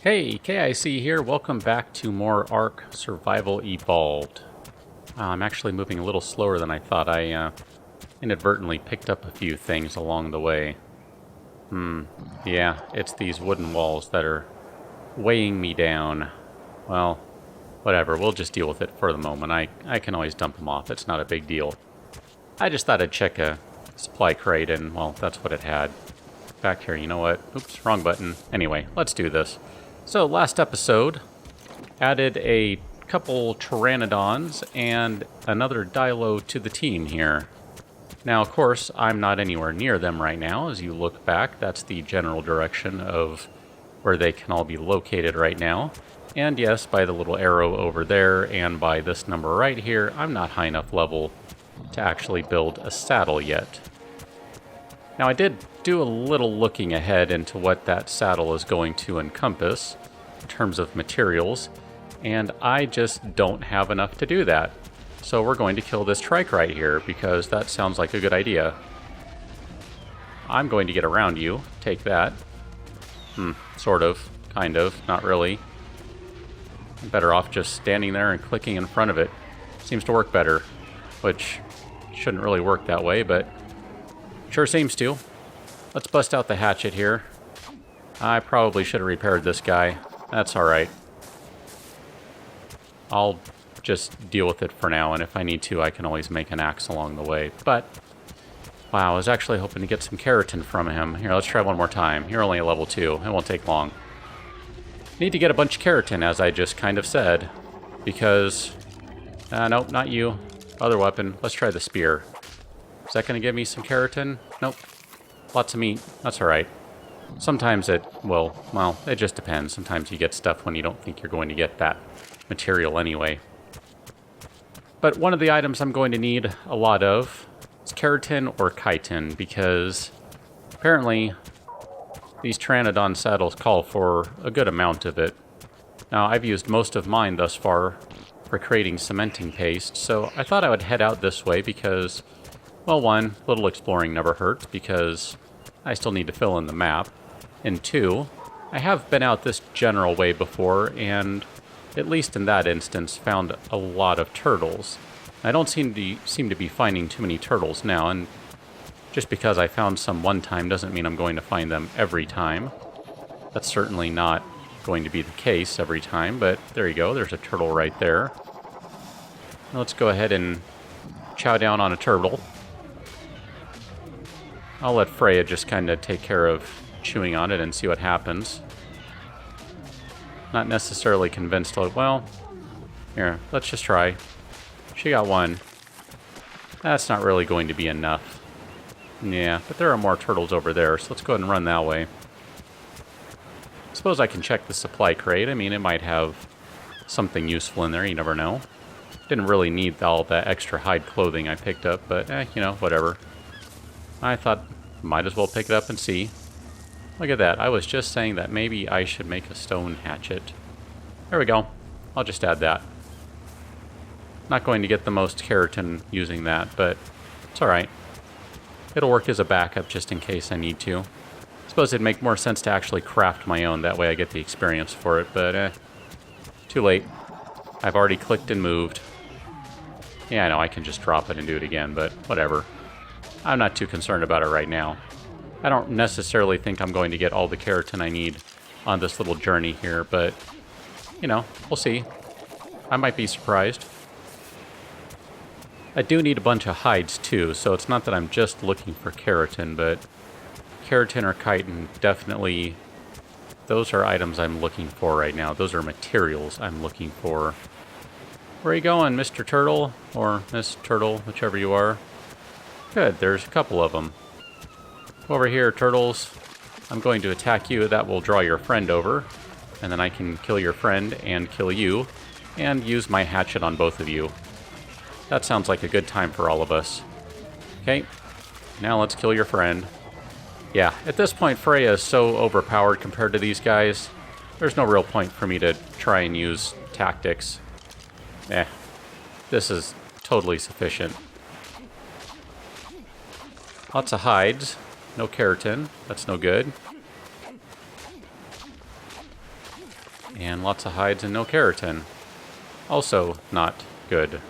Hey, KIC here. Welcome back to more ARK Survival Evolved. I'm actually moving a little slower than I thought. I inadvertently picked up a few things along the way. Yeah, it's these wooden walls that are weighing me down. Well, whatever. We'll just deal with it for the moment. I can always dump them off. It's not a big deal. I just thought I'd check a supply crate, and, well, that's what it had. Back here, you know what? Oops, wrong button. Anyway, let's do this. So, last episode, added a couple pteranodons and another dilo to the team here. Now, of course, I'm not anywhere near them right now. As you look back, that's the general direction of where they can all be located right now. And yes, by the little arrow over there and by this number right here, I'm not high enough level to actually build a saddle yet. Now, I did do a little looking ahead into what that saddle is going to encompass in terms of materials, and I just don't have enough to do that. So we're going to kill this trike right here, because that sounds like a good idea. I'm going to get around you. Take that. Sort of. Kind of. Not really. I'm better off just standing there and clicking in front of it. Seems to work better, which shouldn't really work that way, but sure seems to. Let's bust out the hatchet here. I probably should have repaired this guy. That's alright. I'll just deal with it for now, and if I need to, I can always make an axe along the way. But, wow, I was actually hoping to get some keratin from him. Here, let's try one more time. You're only at level 2. It won't take long. Need to get a bunch of keratin, as I just kind of said. Because... nope, not you. Other weapon. Let's try the spear. Is that going to give me some keratin? Nope. Lots of meat. That's alright. Sometimes it will. Well, it just depends. Sometimes you get stuff when you don't think you're going to get that material anyway. But one of the items I'm going to need a lot of is keratin or chitin, because apparently these pteranodon saddles call for a good amount of it. Now, I've used most of mine thus far for creating cementing paste, so I thought I would head out this way because, well, one, little exploring never hurts because I still need to fill in the map, and two, I have been out this general way before, and at least in that instance, found a lot of turtles. I don't seem to be finding too many turtles now, and just because I found some one time doesn't mean I'm going to find them every time. That's certainly not going to be the case every time, but there you go, there's a turtle right there. Now let's go ahead and chow down on a turtle. I'll let Freya just kind of take care of chewing on it and see what happens. Not necessarily convinced, well, here, let's just try. She got one. That's not really going to be enough. Yeah, but there are more turtles over there, so let's go ahead and run that way. Suppose I can check the supply crate. I mean, it might have something useful in there, you never know. Didn't really need all that extra hide clothing I picked up, but, you know, whatever. I thought, might as well pick it up and see. Look at that, I was just saying that maybe I should make a stone hatchet. There we go. I'll just add that. Not going to get the most keratin using that, but it's alright. It'll work as a backup just in case I need to. Suppose it'd make more sense to actually craft my own, that way I get the experience for it, but too late. I've already clicked and moved. Yeah, I know, I can just drop it and do it again, but whatever. I'm not too concerned about it right now. I don't necessarily think I'm going to get all the keratin I need on this little journey here, but, you know, we'll see. I might be surprised. I do need a bunch of hides, too, so it's not that I'm just looking for keratin, but keratin or chitin, definitely, those are items I'm looking for right now. Those are materials I'm looking for. Where are you going, Mr. Turtle? Or Miss Turtle, whichever you are. Good, there's a couple of them. Over here, turtles. I'm going to attack you. That will draw your friend over. And then I can kill your friend and kill you. And use my hatchet on both of you. That sounds like a good time for all of us. Okay. Now let's kill your friend. Yeah, at this point, Freya is so overpowered compared to these guys. There's no real point for me to try and use tactics. This is totally sufficient. Lots of hides. No keratin. That's no good. And lots of hides and no keratin. Also not good.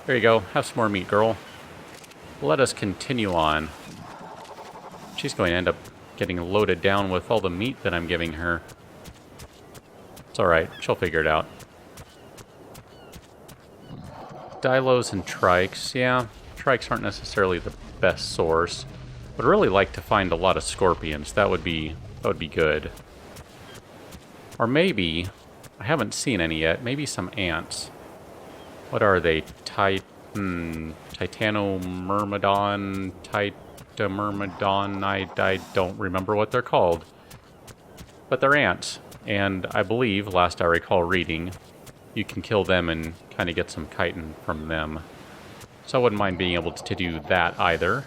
There you go. Have some more meat, girl. Let us continue on. She's going to end up getting loaded down with all the meat that I'm giving her. It's alright. She'll figure it out. Dilos and trikes. Yeah, trikes aren't necessarily the best source. Would really like to find a lot of scorpions. That would be good. Or maybe, I haven't seen any yet, maybe some ants. What are they? Titanomyrmidon, Titamyrmidon, I don't remember what they're called. But they're ants, and I believe, last I recall reading, you can kill them and kind of get some chitin from them. So I wouldn't mind being able to do that either.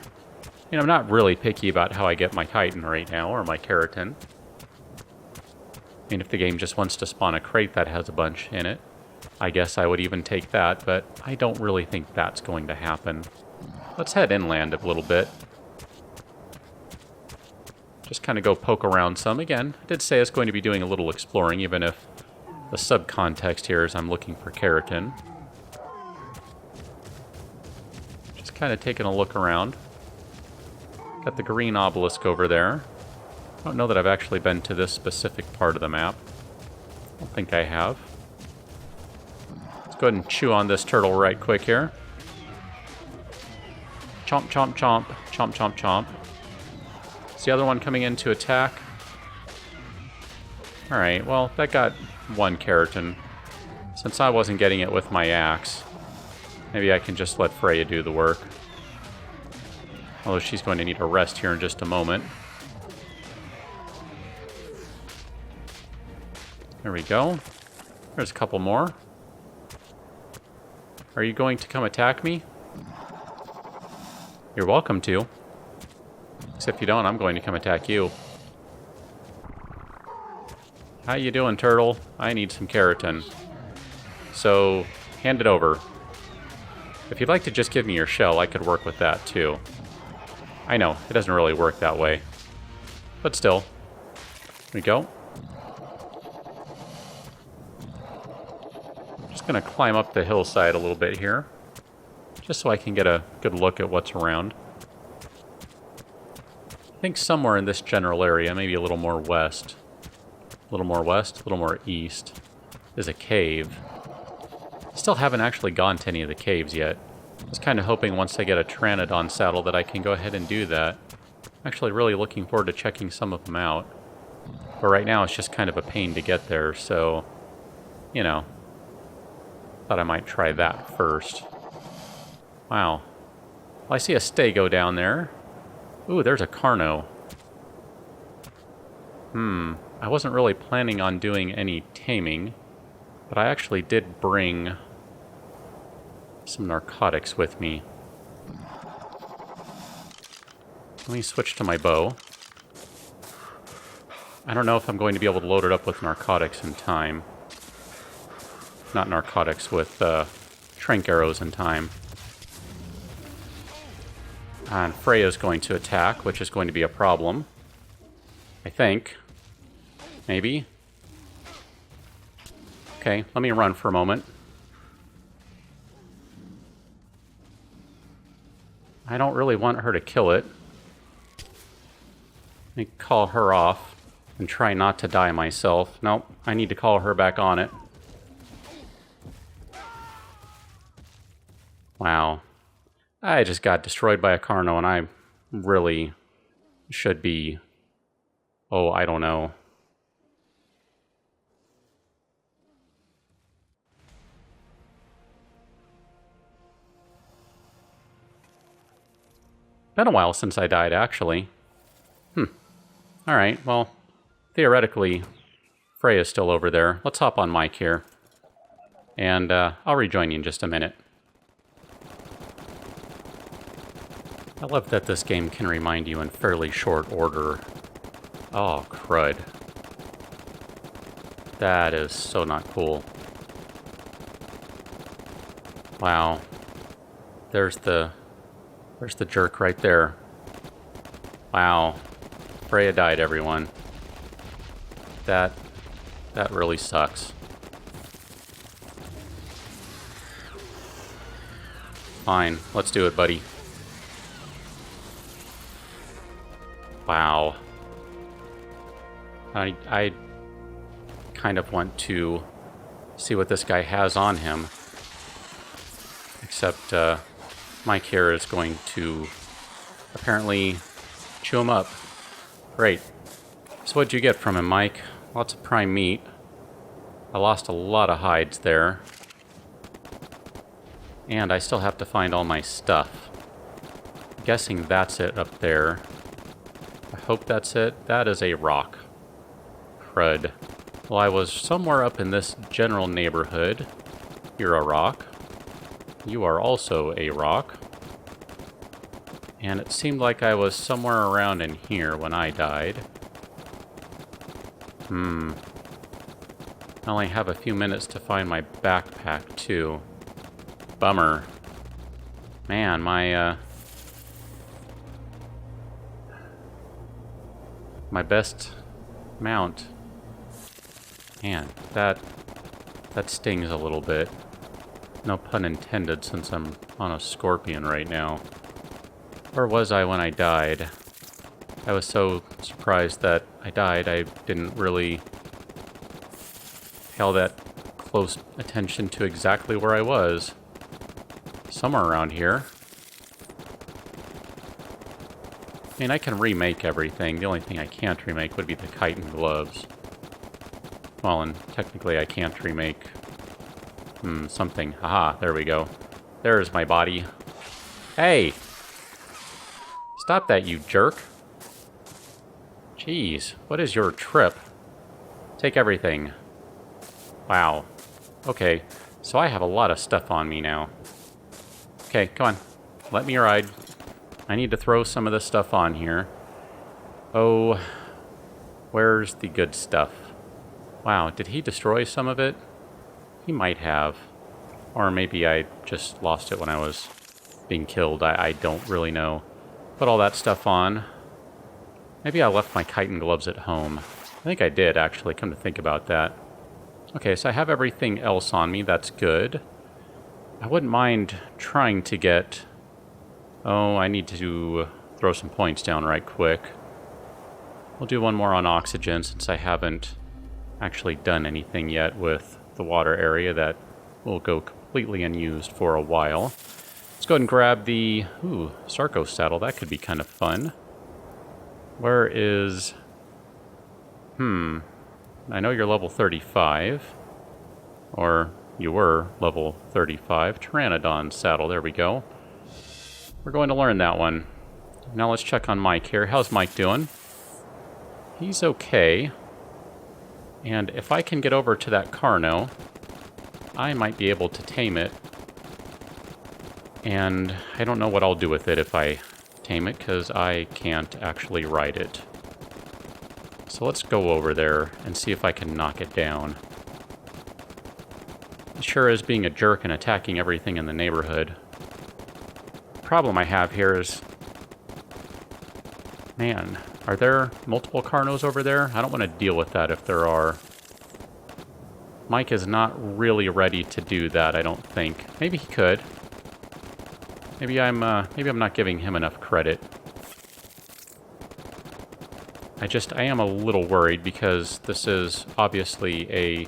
You know, I'm not really picky about how I get my chitin right now, or my keratin. I mean, if the game just wants to spawn a crate that has a bunch in it, I guess I would even take that, but I don't really think that's going to happen. Let's head inland a little bit. Just kind of go poke around some. Again, I did say I was going to be doing a little exploring, even if the subcontext here is I'm looking for keratin. Just kind of taking a look around. Got the green obelisk over there. I don't know that I've actually been to this specific part of the map. I don't think I have. Let's go ahead and chew on this turtle right quick here. Chomp, chomp, chomp. Chomp, chomp, chomp. Is the other one coming in to attack? Alright, well, that got one keratin. Since I wasn't getting it with my axe, maybe I can just let Freya do the work. Although she's going to need a rest here in just a moment. There we go. There's a couple more. Are you going to come attack me? You're welcome to. Except if you don't, I'm going to come attack you. How you doing, turtle? I need some keratin. So, hand it over. If you'd like to just give me your shell, I could work with that too. I know, it doesn't really work that way. But still. There we go. Just gonna climb up the hillside a little bit here. Just so I can get a good look at what's around. I think somewhere in this general area, maybe a little more west. A little more west, a little more east, is a cave. Still haven't actually gone to any of the caves yet. I was kind of hoping once I get a Pteranodon saddle that I can go ahead and do that. I'm actually really looking forward to checking some of them out. But right now it's just kind of a pain to get there, so, you know. Thought I might try that first. Wow. Well, I see a stego down there. Ooh, there's a Carno. I wasn't really planning on doing any taming, but I actually did bring some narcotics with me. Let me switch to my bow. I don't know if I'm going to be able to load it up with narcotics in time. Not narcotics, with trank arrows in time. And Freya's going to attack, which is going to be a problem. I think. Maybe. Okay, let me run for a moment. I don't really want her to kill it. Let me call her off and try not to die myself. Nope, I need to call her back on it. Wow. I just got destroyed by a Carno, and I really should be... Oh, I don't know. Been a while since I died, actually. Alright, well, theoretically, Freya's still over there. Let's hop on Mike here. And I'll rejoin you in just a minute. I love that this game can remind you in fairly short order. Oh, crud. That is so not cool. Wow. There's the jerk right there. Wow. Freya died, everyone. That That really sucks. Fine, let's do it, buddy. Wow. I kind of want to see what this guy has on him. Except Mike here is going to apparently chew him up. Great. So what'd you get from him, Mike? Lots of prime meat. I lost a lot of hides there. And I still have to find all my stuff. I'm guessing that's it up there. I hope that's it. That is a rock. Crud. Well, I was somewhere up in this general neighborhood. You're a rock. You are also a rock. And it seemed like I was somewhere around in here when I died. I only have a few minutes to find my backpack, too. Bummer. Man, my best mount. Man, that stings a little bit. No pun intended, since I'm on a scorpion right now. Where was I when I died? I was so surprised that I died, I didn't really pay all that close attention to exactly where I was. Somewhere around here. I mean, I can remake everything. The only thing I can't remake would be the kite and gloves. Well, and technically I can't remake something. Haha, there we go. There's my body. Hey! Stop that, you jerk. Jeez, what is your trip? Take everything. Wow. Okay, so I have a lot of stuff on me now. Okay, come on. Let me ride. I need to throw some of this stuff on here. Oh, where's the good stuff? Wow, did he destroy some of it? He might have. Or maybe I just lost it when I was being killed. I don't really know. Put all that stuff on. Maybe I left my kite and gloves at home. I think I did, actually, come to think about that. Okay, so I have everything else on me. That's good. I wouldn't mind trying to get... Oh, I need to throw some points down right quick. We'll do one more on oxygen, since I haven't actually done anything yet with the water area. That will go completely unused for a while. Let's go ahead and grab the... Ooh, Sarco saddle. That could be kind of fun. Where is... I know you're level 35. Or you were level 35. Pteranodon saddle. There we go. We're going to learn that one. Now let's check on Mike here. How's Mike doing? He's okay. And if I can get over to that Carno, I might be able to tame it. And I don't know what I'll do with it if I tame it, because I can't actually ride it. So let's go over there and see if I can knock it down. It sure is being a jerk and attacking everything in the neighborhood. The problem I have here is... Man, are there multiple Carnos over there? I don't want to deal with that if there are. Mike is not really ready to do that, I don't think. Maybe he could. Maybe I'm not giving him enough credit. I am a little worried because this is obviously a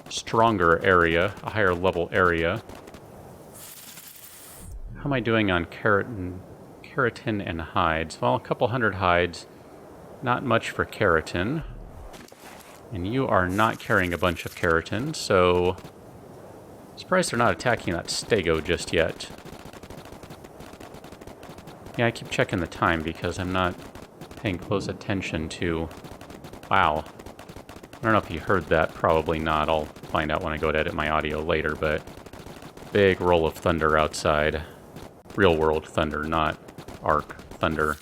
stronger area, a higher level area. How am I doing on keratin and hides? Well, a couple hundred hides. Not much for keratin. And you are not carrying a bunch of keratin, so... Surprised they're not attacking that stego just yet. Yeah, I keep checking the time because I'm not paying close attention to... Wow. I don't know if you heard that. Probably not. I'll find out when I go to edit my audio later, but... Big roll of thunder outside. Real world thunder, not ARK thunder.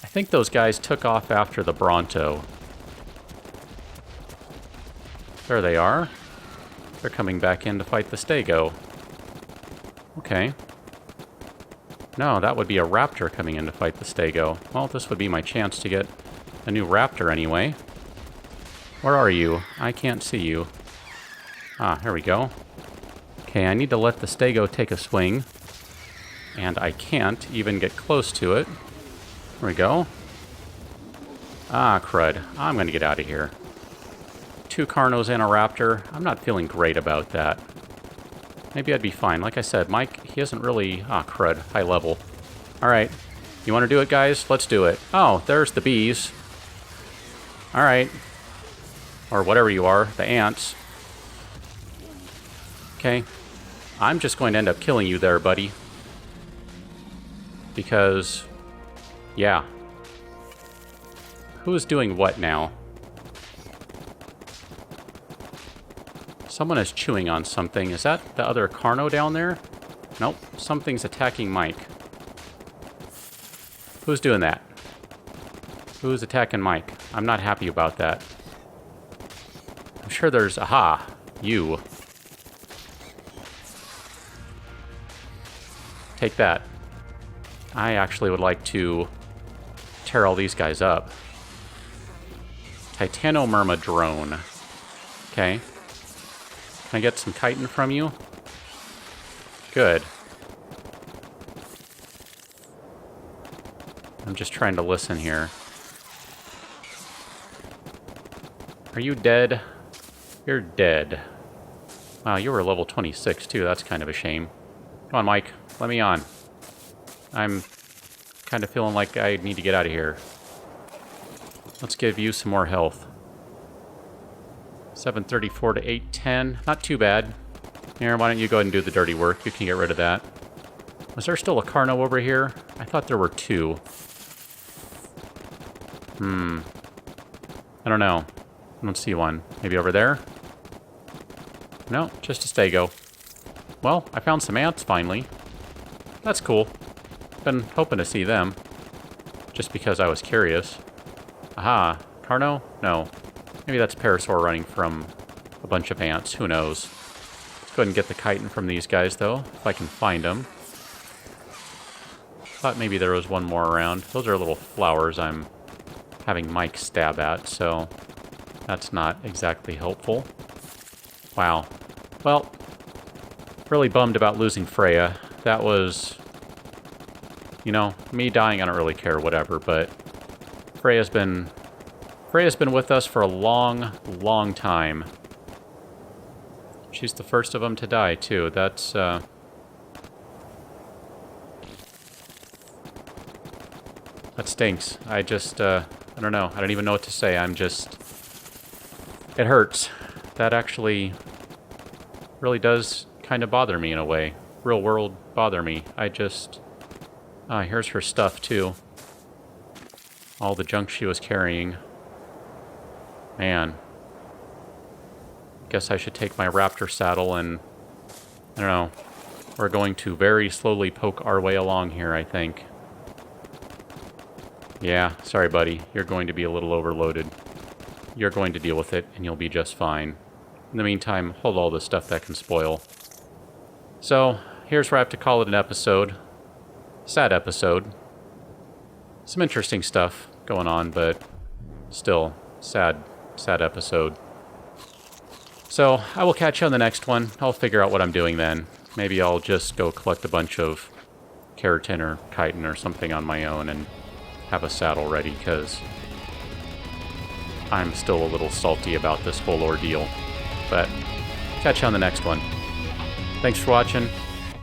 I think those guys took off after the Bronto. There they are. They're coming back in to fight the stego. Okay. No, that would be a raptor coming in to fight the stego. Well, this would be my chance to get a new raptor anyway. Where are you? I can't see you. Ah, here we go. Okay, I need to let the stego take a swing. And I can't even get close to it. There we go. Ah, crud. I'm going to get out of here. 2 Carnos and a Raptor. I'm not feeling great about that. Maybe I'd be fine. Like I said, Mike, he isn't really... Ah, crud. High level. Alright. You want to do it, guys? Let's do it. Oh, there's the bees. Alright. Or whatever you are. The ants. Okay. I'm just going to end up killing you there, buddy. Because... yeah. Who's doing what now? Someone is chewing on something. Is that the other Carno down there? Nope. Something's attacking Mike. Who's doing that? Who's attacking Mike? I'm not happy about that. I'm sure there's... aha! You. Take that. I actually would like to tear all these guys up. Titanomyrma drone. Okay. Can I get some chitin from you? Good. I'm just trying to listen here. Are you dead? You're dead. Wow, you were level 26 too. That's kind of a shame. Come on, Mike. Let me on. I'm kind of feeling like I need to get out of here. Let's give you some more health. 734 to 810. Not too bad. Here, why don't you go ahead and do the dirty work? You can get rid of that. Was there still a Carno over here? I thought there were 2. I don't know. I don't see one. Maybe over there? No, just a stego. Well, I found some ants finally. That's cool. Been hoping to see them. Just because I was curious. Aha. Carno? No. Maybe that's Parasaur running from a bunch of ants. Who knows? Let's go ahead and get the chitin from these guys, though, if I can find them. Thought maybe there was one more around. Those are little flowers I'm having Mike stab at, so that's not exactly helpful. Wow. Well, really bummed about losing Freya. That was... you know, me dying, I don't really care, whatever, but Freya's been with us for a long, long time. She's the first of them to die, too. That's, that stinks. I just, I don't know. I don't even know what to say. I'm just... it hurts. That actually really does kind of bother me in a way. Real world bother me. I just... ah, here's her stuff, too. All the junk she was carrying. Man. Guess I should take my raptor saddle and... I don't know. We're going to very slowly poke our way along here, I think. Yeah, sorry, buddy. You're going to be a little overloaded. You're going to deal with it, and you'll be just fine. In the meantime, hold all the stuff that can spoil. So, here's where I have to call it an episode. Sad episode. Some interesting stuff going on, but still, sad episode. So, I will catch you on the next one. I'll figure out what I'm doing then. Maybe I'll just go collect a bunch of keratin or chitin or something on my own and have a saddle ready, because I'm still a little salty about this whole ordeal. But, catch you on the next one. Thanks for watching.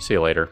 See you later.